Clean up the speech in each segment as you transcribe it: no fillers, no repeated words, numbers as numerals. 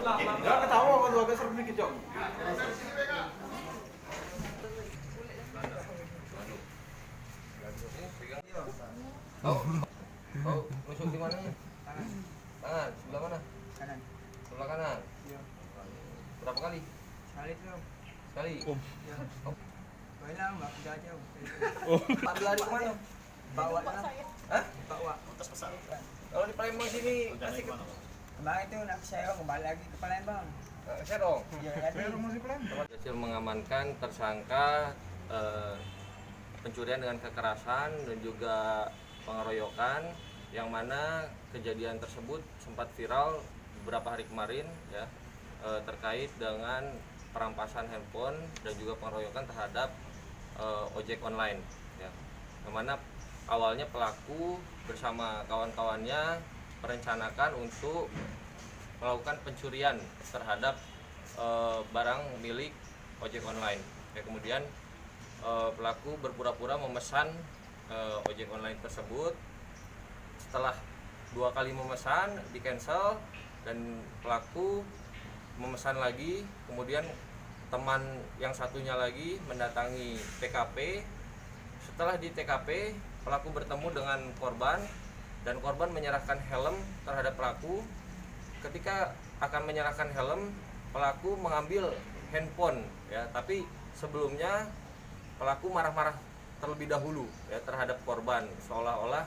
Enggak ketawa kalau agak serem dikit, Jong. Oh, nusuk di mana? Tangan, sebelah mana? Kanan. Sebelah kanan. Iya. Berapa kali? Sekali tuh. Sekali. Iya. Boleh lah, nggak udah aja. Pak lari kemana? Bawa lah. Hah? Bawa. Kalau di Palembang sini pasti ke Kemarin itu nak saya kembali lagi ke Palembang. Serong. Iya, jadi. Berhasil mengamankan tersangka pencurian dengan kekerasan dan juga pengeroyokan, yang mana kejadian tersebut sempat viral beberapa hari kemarin ya, terkait dengan perampasan handphone dan juga pengeroyokan terhadap ojek online ya, yang mana awalnya pelaku bersama kawan-kawannya merencanakan untuk melakukan pencurian terhadap barang milik ojek online ya. Kemudian pelaku berpura-pura memesan ojek online tersebut. Setelah 2 kali memesan, di cancel, dan pelaku memesan lagi. Kemudian teman yang satunya lagi mendatangi TKP. Setelah di TKP, pelaku bertemu dengan korban dan korban menyerahkan helm terhadap pelaku. Ketika akan menyerahkan helm, pelaku mengambil handphone ya, tapi sebelumnya pelaku marah-marah terlebih dahulu ya terhadap korban, seolah-olah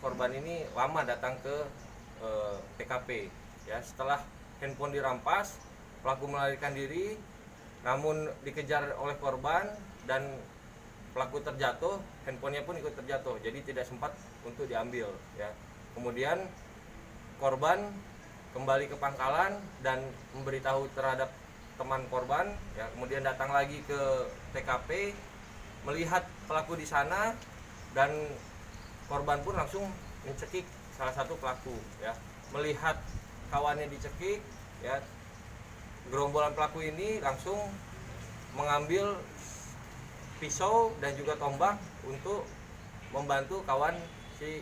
korban ini lama datang ke TKP ya. Setelah handphone dirampas, pelaku melarikan diri, namun dikejar oleh korban dan pelaku terjatuh, handphonenya pun ikut terjatuh, jadi tidak sempat untuk diambil ya. Kemudian korban kembali ke pangkalan dan memberitahu terhadap teman korban ya, kemudian datang lagi ke TKP, melihat pelaku di sana, dan korban pun langsung mencekik salah satu pelaku ya. Melihat kawannya dicekik ya, gerombolan pelaku ini langsung mengambil pisau dan juga tombak untuk membantu kawan si